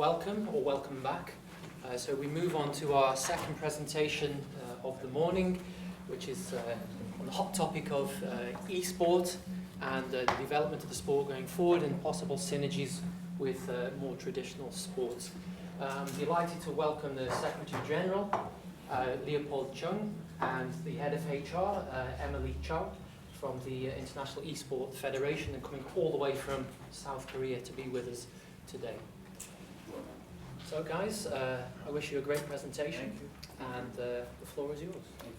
welcome or welcome back. So we move on to our second presentation of the morning, which is on the hot topic of esports and the development of the sport going forward and possible synergies with more traditional sports. I'm delighted to welcome the Secretary General, Leopold Chung, and the Head of HR, Emily Chow, from the International Esports Federation, and coming all the way from South Korea to be with us today. So guys, I wish you a great presentation, and the floor is yours. Thank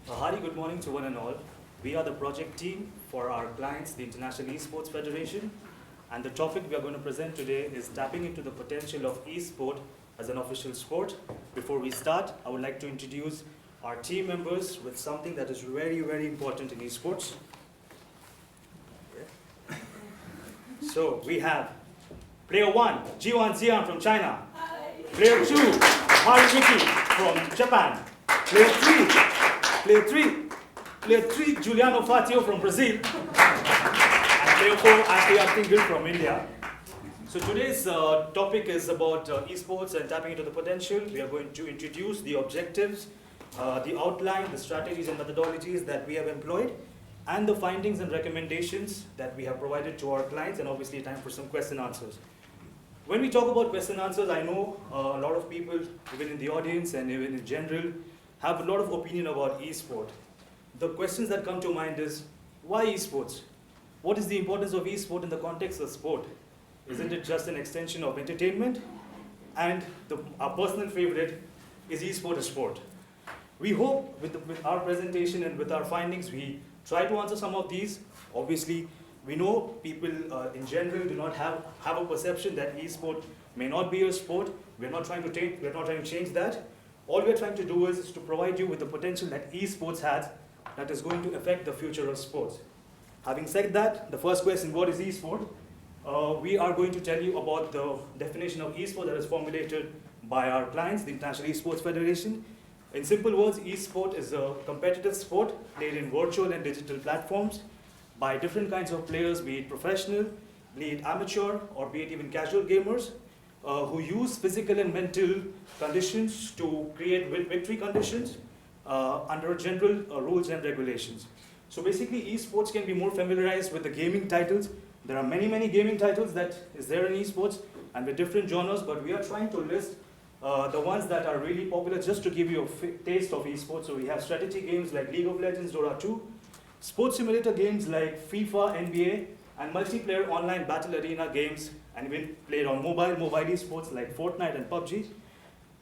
you. Hearty good morning to one and all. We are the project team for our clients, the International Esports Federation, and the topic we are going to present today is tapping into the potential of esport as an official sport. Before we start, I would like to introduce our team members with something that is very, very important in esports. So we have Player 1, Jiwan Zian from China. Hi. Player 2, Haruki from Japan. Player 3, Giuliano Fatio from Brazil. And Player 4, Ashley Artingil from India. So today's topic is about esports and tapping into the potential. We are going to introduce the objectives, the outline, the strategies and methodologies that we have employed, and the findings and recommendations that we have provided to our clients, and obviously time for some question answers. When we talk about question answers, I know a lot of people, even in the audience and even in general, have a lot of opinion about esport. The questions that come to mind is, why esports? What is the importance of esport in the context of sport? Isn't it just an extension of entertainment? And our personal favorite, is esport a sport? We hope with our presentation and with our findings, we try to answer some of these. Obviously, we know people in general do not have a perception that esport may not be a sport. We're not trying to change that. All we're trying to do is to provide you with the potential that esports has that is going to affect the future of sports. Having said that, the first question, what is esport? We are going to tell you about the definition of esport that is formulated by our clients, the International Esports Federation. In simple words, esport is a competitive sport played in virtual and digital platforms by different kinds of players, be it professional, be it amateur, or be it even casual gamers, who use physical and mental conditions to create victory conditions under general rules and regulations. So basically, esports can be more familiarized with the gaming titles. There are many, many gaming titles that is there in esports and with different genres, but we are trying to list the ones that are really popular just to give you a taste of esports. So we have strategy games like League of Legends, Dota 2, sports simulator games like FIFA, NBA, and multiplayer online battle arena games, and even played on mobile esports like Fortnite and PUBG.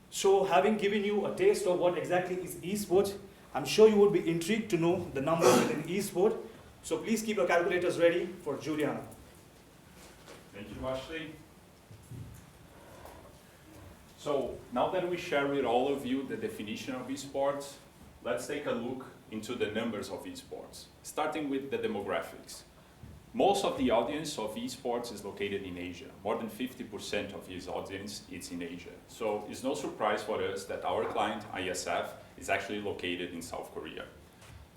So having given you a taste of what exactly is esports, I'm sure you would be intrigued to know the numbers within esport. So please keep your calculators ready for Juliana. Thank you, Ashley. So now that we share with all of you the definition of esports, let's take a look into the numbers of esports, starting with the demographics. Most of the audience of esports is located in Asia. More than 50% of his audience is in Asia. So it's no surprise for us that our client, IESF, is actually located in South Korea.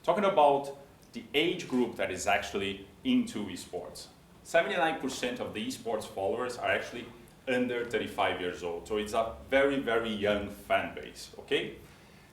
Talking about the age group that is actually into esports, 79% of the esports followers are actually under 35 years old. So it's a very, very young fan base, okay?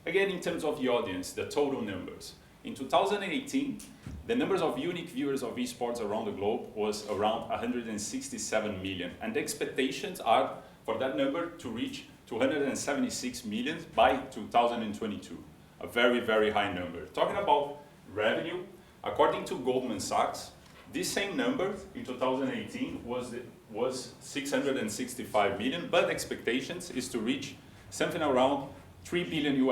Again, in terms of the audience, the total numbers. In 2018, the numbers of unique viewers of esports around the globe was around 167 million. And the expectations are for that number to reach 276 million by 2022. A very, very high number. Talking about revenue, according to Goldman Sachs, this same number in 2018 was 665 million, but expectations is to reach something around $3 billion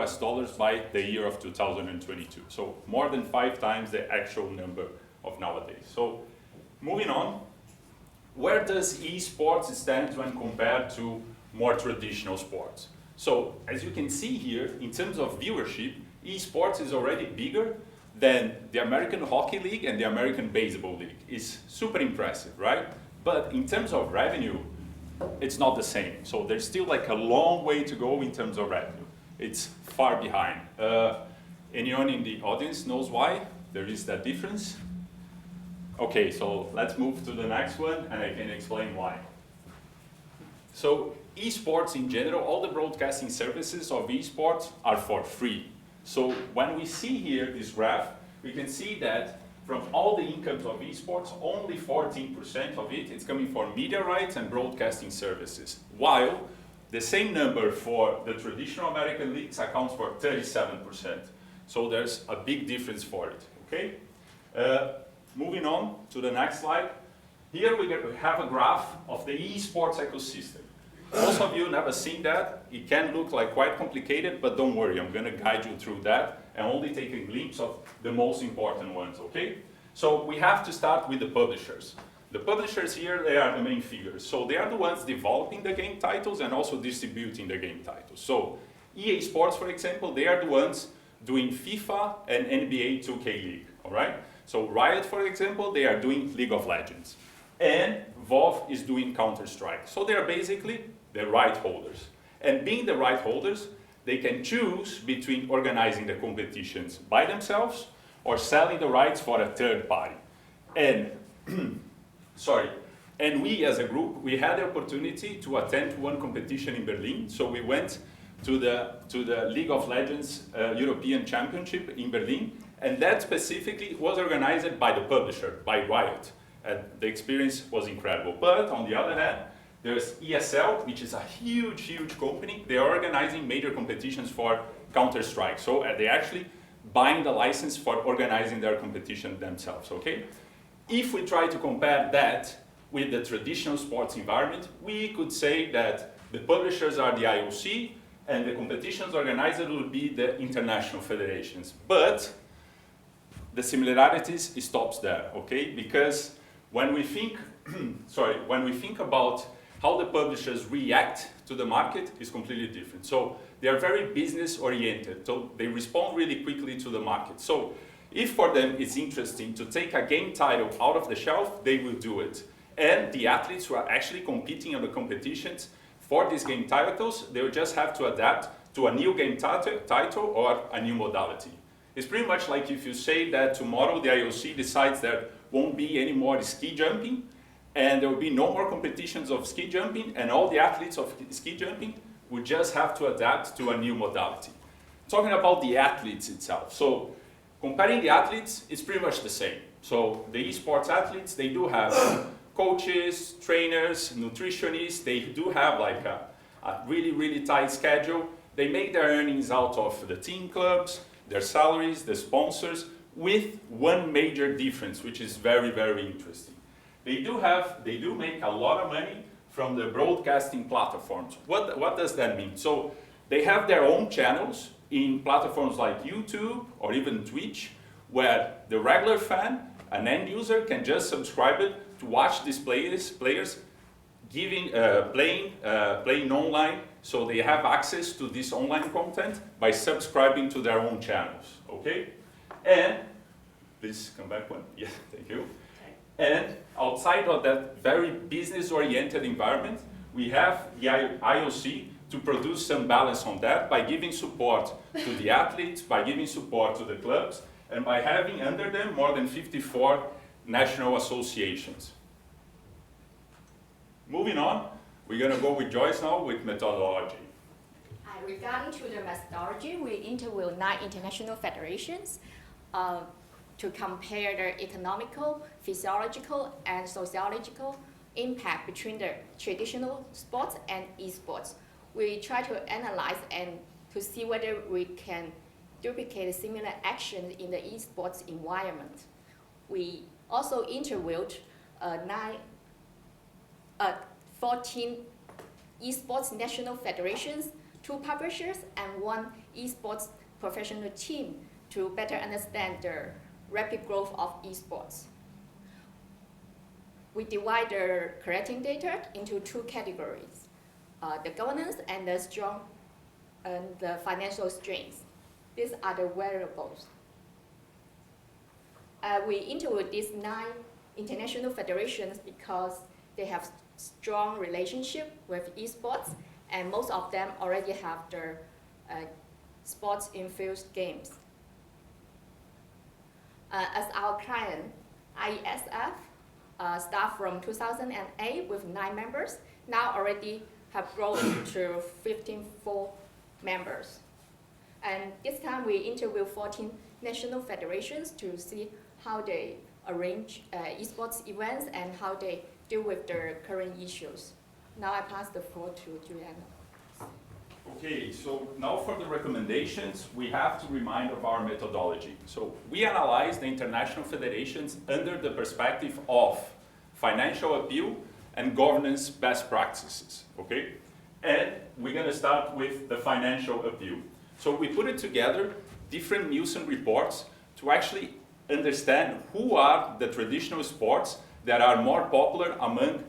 by the year of 2022. So more than 5 times the actual number of nowadays. So moving on, where does esports stand when compared to more traditional sports? So as you can see here, in terms of viewership, esports is already bigger than the American Hockey League and the American Baseball League. It's super impressive, right? But in terms of revenue, it's not the same. So there's still like a long way to go in terms of revenue. It's far behind. Anyone in the audience knows why there is that difference? Okay, so let's move to the next one and I can explain why. So esports in general, all the broadcasting services of esports are for free. So when we see here this graph, we can see that from all the incomes of esports, only 14% of it is coming from media rights and broadcasting services, while the same number for the traditional American leagues accounts for 37%. So there's a big difference for it, okay? Moving on to the next slide. Here we have a graph of the esports ecosystem. Most of you never seen that. It can look like quite complicated, but don't worry, I'm gonna guide you through that and only take a glimpse of the most important ones, okay? So we have to start with the publishers. The publishers here, they are the main figures. So they are the ones developing the game titles and also distributing the game titles. So EA Sports, for example, they are the ones doing FIFA and NBA 2K League, all right? So Riot, for example, they are doing League of Legends. And Valve is doing Counter-Strike. So they are basically the right holders. And being the right holders, they can choose between organizing the competitions by themselves or selling the rights for a third party. And, and we as a group, we had the opportunity to attend one competition in Berlin. So we went to the League of Legends European Championship in Berlin. And that specifically was organized by the publisher, by Riot. And the experience was incredible. But on the other hand, there's ESL, which is a huge, huge company. They are organizing major competitions for Counter-Strike. So they're actually buying the license for organizing their competition themselves, okay? If we try to compare that with the traditional sports environment, we could say that the publishers are the IOC and the competitions organizer will be the international federations. But the similarities stops there, okay? Because when we think, when we think about how the publishers react to the market is completely different. So they are very business oriented, so they respond really quickly to the market. So if for them it's interesting to take a game title out of the shelf, they will do it. And the athletes who are actually competing on the competitions for these game titles, they will just have to adapt to a new game title or a new modality. It's pretty much like if you say that tomorrow the IOC decides there won't be any more ski jumping, and there will be no more competitions of ski jumping, and all the athletes of ski jumping will just have to adapt to a new modality. Talking about the athletes itself. So comparing the athletes, it's pretty much the same. So the esports athletes, they do have coaches, trainers, nutritionists. They do have like a really, really tight schedule. They make their earnings out of the team clubs, their salaries, the sponsors, with one major difference, which is very, very interesting. They do make a lot of money from the broadcasting platforms. What does that mean? So they have their own channels in platforms like YouTube or even Twitch, where the regular fan, an end user, can just subscribe it to watch these players playing online. So they have access to this online content by subscribing to their own channels, okay? And, please come back one. Yeah, thank you. And outside of that very business-oriented environment, we have the IOC to produce some balance on that by giving support to the athletes, by giving support to the clubs, and by having under them more than 54 national associations. Moving on, we're going to go with Joyce now with methodology. Regarding to the methodology, we interviewed 9 international federations to compare the economical, physiological, and sociological impact between the traditional sports and esports. We try to analyze and to see whether we can duplicate similar actions in the esports environment. We also interviewed 14 esports national federations, 2 publishers, and 1 esports professional team to better understand the rapid growth of esports. We divide the collecting data into 2 categories, the governance and the financial strengths. These are the variables. We interviewed these 9 international federations because they have strong relationship with esports, and most of them already have their sports-infused games. As our client, IESF, started from 2008 with 9 members, now already have grown to 54 members. And this time we interviewed 14 national federations to see how they arrange esports events and how they deal with their current issues. Now I pass the floor to Giuliano. Okay, so now for the recommendations, we have to remind of our methodology. So we analyze the international federations under the perspective of financial appeal and governance best practices, okay? And we're gonna start with the financial appeal. So we put it together, different Nielsen reports, to actually understand who are the traditional sports that are more popular among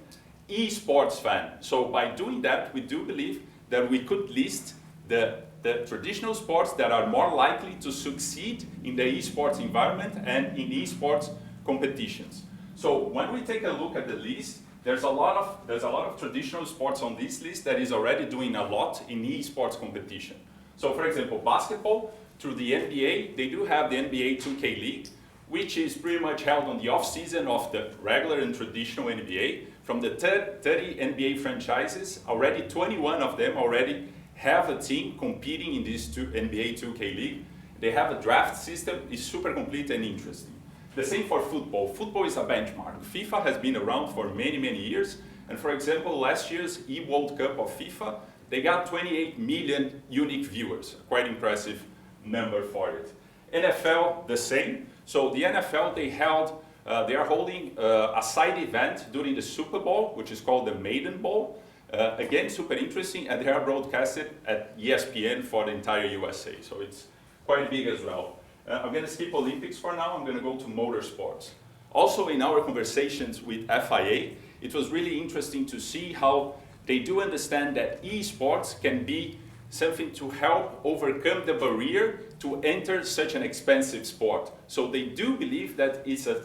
esports fans. So by doing that, we do believe that we could list the traditional sports that are more likely to succeed in the esports environment and in esports competitions. So when we take a look at the list, there's a lot of traditional sports on this list that is already doing a lot in esports competition. So for example, basketball, through the NBA, they do have the NBA 2K League, which is pretty much held on the off-season of the regular and traditional NBA. From the 30 NBA franchises, already 21 of them already have a team competing in this NBA 2K League. They have a draft system, it's super complete and interesting. The same for football. Football is a benchmark. FIFA has been around for many, many years. And for example, last year's E-World Cup of FIFA, they got 28 million unique viewers. Quite impressive number for it. NFL, the same. So the NFL, they are holding a side event during the Super Bowl, which is called the Maiden Bowl. Again, super interesting, and they are broadcasted at ESPN for the entire USA. So it's quite big as well. I'm going to skip Olympics for now. I'm going to go to motorsports. Also, in our conversations with FIA, it was really interesting to see how they do understand that esports can be something to help overcome the barrier to enter such an expensive sport. So they do believe that it's an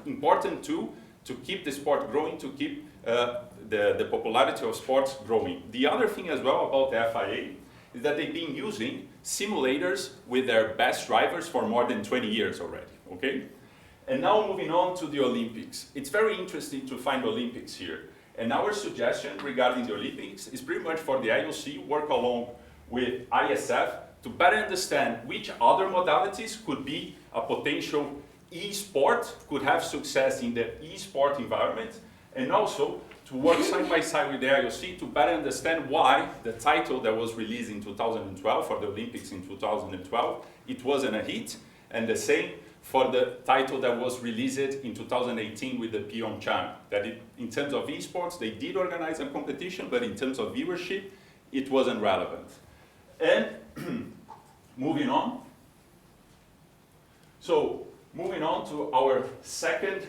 important tool to keep the sport growing, to keep the popularity of sports growing. The other thing as well about the FIA is that they've been using simulators with their best drivers for more than 20 years already, okay? And now moving on to the Olympics. It's very interesting to find Olympics here. And our suggestion regarding the Olympics is pretty much for the IOC work along with IESF to better understand which other modalities could be a potential e-sport, could have success in the e-sport environment, and also to work side by side with the IOC to better understand why the title that was released in 2012 for the Olympics in 2012, it wasn't a hit, and the same for the title that was released in 2018 with the Pyeongchang. That in terms of esports, they did organize a competition, but in terms of viewership, it wasn't relevant. And moving on. So moving on to our second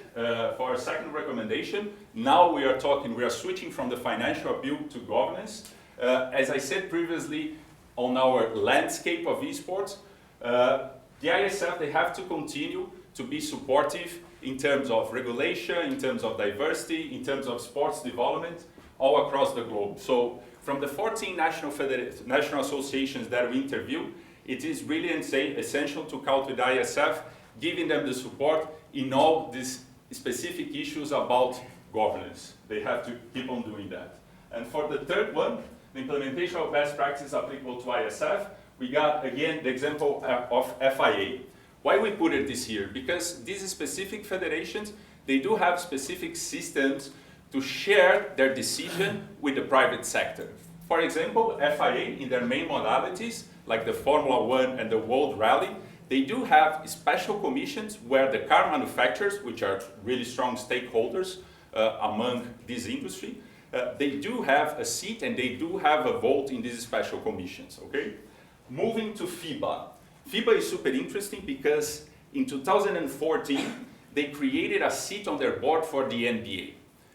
recommendation. Now we are switching from the financial appeal to governance. As I said previously, on our landscape of esports, the IESF, they have to continue to be supportive in terms of regulation, in terms of diversity, in terms of sports development all across the globe. So from the 14 national associations that we interview, it is really essential to count with IESF, giving them the support in all these specific issues about governance. They have to keep on doing that. And for the third one, the implementation of best practices applicable to IESF, we got, again, the example of FIA. Why we put it this here? Because these specific federations, they do have specific systems to share their decision with the private sector. For example, FIA, in their main modalities, like the Formula One and the World Rally, they do have special commissions where the car manufacturers, which are really strong stakeholders among this industry, they do have a seat and they do have a vote in these special commissions, okay? Moving to FIBA. FIBA is super interesting because in 2014, they created a seat on their board for the NBA.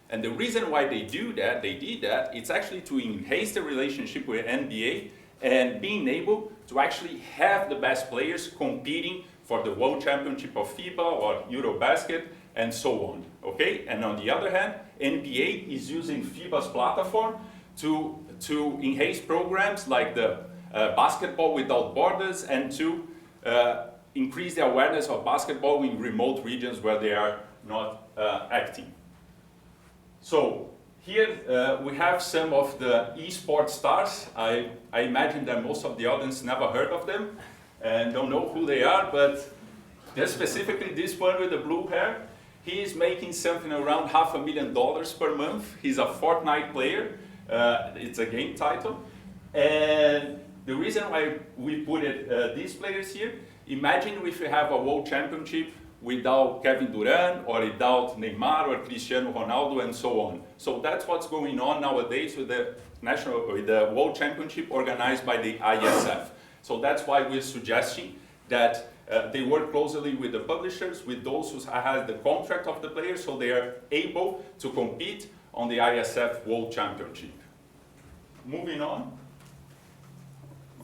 And the reason why they did that, it's actually to enhance the relationship with NBA and being able to actually have the best players competing for the World Championship of FIBA or Eurobasket and so on, okay? And on the other hand, NBA is using FIBA's platform to enhance programs like the Basketball Without Borders and to increase the awareness of basketball in remote regions where they are not acting. So Here we have some of the esports stars. I imagine that most of the audience never heard of them and don't know who they are, but just specifically this one with the blue hair, he is making something around $500,000 per month. He's a Fortnite player. It's a game title. And the reason why we put these players here, imagine if we have a world championship without Kevin Durant or without Neymar or Cristiano Ronaldo and so on. So that's what's going on nowadays with the World Championship organized by the IESF. So that's why we're suggesting that they work closely with the publishers, with those who have the contract of the players, so they are able to compete on the IESF World Championship. Moving on.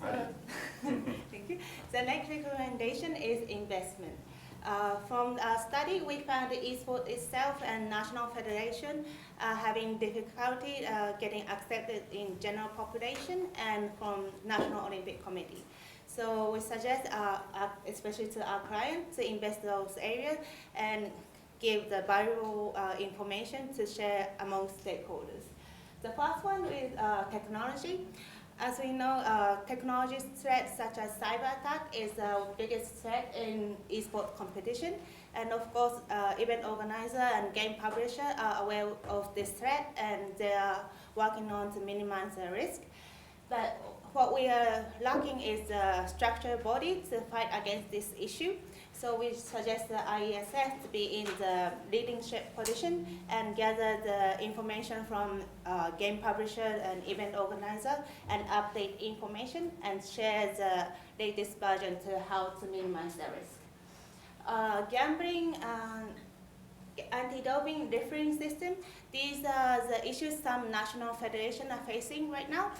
Thank you. The next recommendation is investment. From a study, we found the esports itself and national federation having difficulty getting accepted in general population and from National Olympic Committee. So we suggest, especially to our clients, to invest in those areas and give the valuable information to share among stakeholders. The first one is technology. As we know, technology threats such as cyber attack is the biggest threat in esports competition. And of course, event organizer and game publisher are aware of this threat and they are working on to minimize the risk. But what we are lacking is a structured body to fight against this issue. So we suggest the IESF to be in the leadership position and gather the information from game publisher and event organizer and update information and share the latest version to how to minimize the risk. Gambling, anti-doping refereeing system, these are the issues some national federations are facing right now.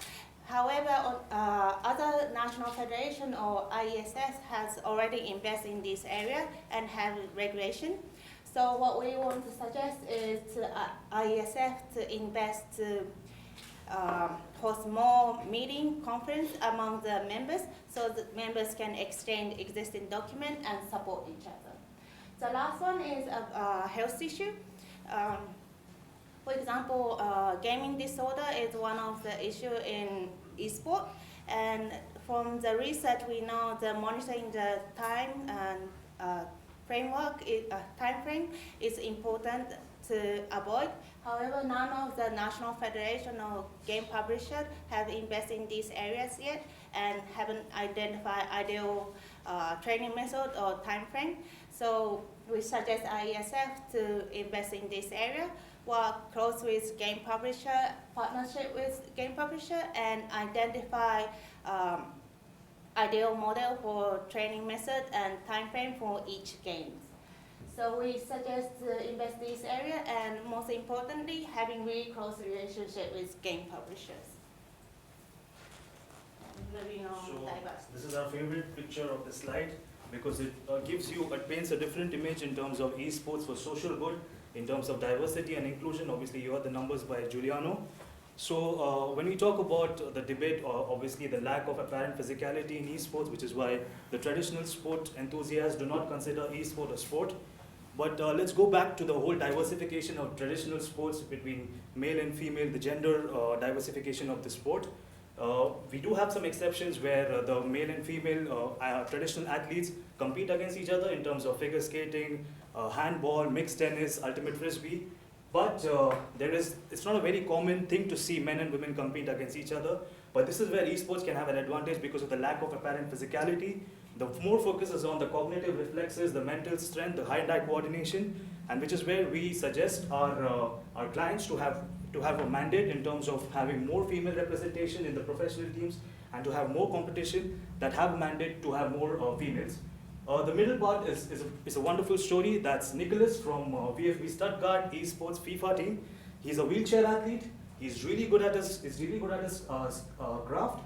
However, other national federation or IESF has already invested in this area and have regulation. So what we want to suggest is to IESF to invest to host more meeting, conference among the members so that members can exchange existing documents and support each other. The last one is a health issue. For example, gaming disorder is one of the issues in esports, and from the research we know the monitoring the time and time frame is important to avoid. However, none of the national federation or game publishers have invested in these areas yet and haven't identified ideal training method or time frame. So we suggest IESF to invest in this area, work close with game publisher, partnership with game publisher, and identify ideal model for training method and time frame for each game. So we suggest to invest in this area, and most importantly, having really close relationship with game publishers. Moving on, So diversity. this is our favorite picture of the slide because it paints a different image in terms of esports for social good, in terms of diversity and inclusion. Obviously, you heard the numbers by Giuliano. So when we talk about the debate, obviously the lack of apparent physicality in esports, which is why the traditional sport enthusiasts do not consider esport a sport. But let's go back to the whole diversification of traditional sports between male and female, the gender diversification of the sport. We do have some exceptions where the male and female traditional athletes compete against each other in terms of figure skating, handball, mixed tennis, ultimate frisbee. But it's not a very common thing to see men and women compete against each other. But this is where esports can have an advantage because of the lack of apparent physicality. The more focus is on the cognitive reflexes, the mental strength, the hand-eye coordination, and which is where we suggest our clients to have a mandate in terms of having more female representation in the professional teams and to have more competition that have a mandate to have more females. The middle part is a wonderful story. That's Nicholas from VfB Stuttgart Esports FIFA team. He's a wheelchair athlete. He's really good at his craft.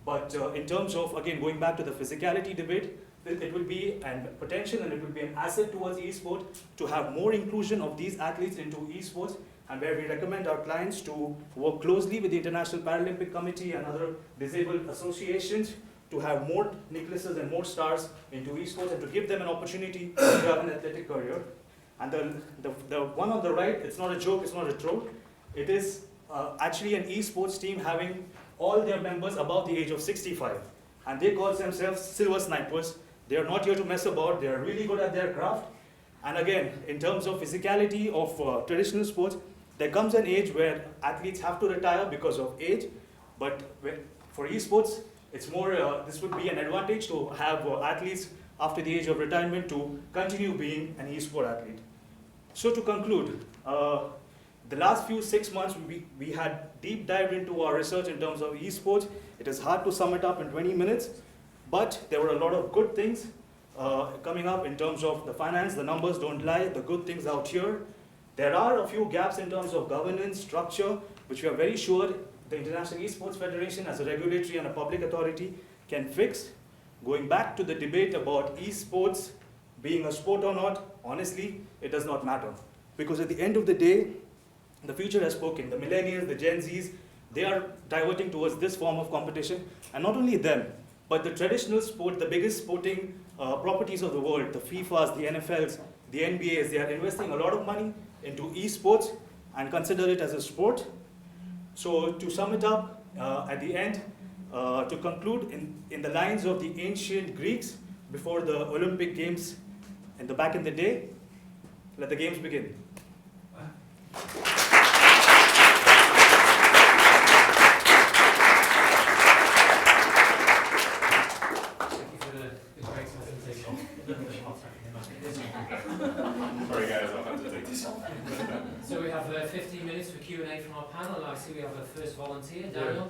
But in terms of, again, going back to the physicality debate, it will be a potential and it will be an asset towards esports to have more inclusion of these athletes into esports, and where we recommend our clients to work closely with the International Paralympic Committee and other disabled associations to have more Nicholases and more stars into esports and to give them an opportunity to have an athletic career. And the one on the right, it's not a joke, it's not a troll. It is actually an esports team having all their members above the age of 65. And they call themselves silver snipers. They are not here to mess about. They are really good at their craft. And again, in terms of physicality of traditional sports, there comes an age where athletes have to retire because of age. But for esports, it's more, this would be an advantage to have athletes after the age of retirement to continue being an esport athlete. So to conclude, the last few 6 months, we had deep dive into our research in terms of esports. It is hard to sum it up in 20 minutes, but there were a lot of good things coming up in terms of the finance. The numbers don't lie, the good things out here. There are a few gaps in terms of governance, structure, which we are very sure the International Esports Federation as a regulatory and a public authority can fix. Going back to the debate about esports being a sport or not, honestly, it does not matter. Because at the end of the day, the future has spoken. The millennials, the Gen Zs, they are diverting towards this form of competition. And not only them, but the traditional sport, the biggest sporting properties of the world, the FIFAs, the NFLs, the NBAs, they are investing a lot of money into esports and consider it as a sport. So to sum it up, at the end, to conclude in the lines of the ancient Greeks before the Olympic Games back in the day, let the games begin. Sorry guys, I'll have to take this. So we have 15 minutes for Q&A from our panel. I see we have a first volunteer, Daniel.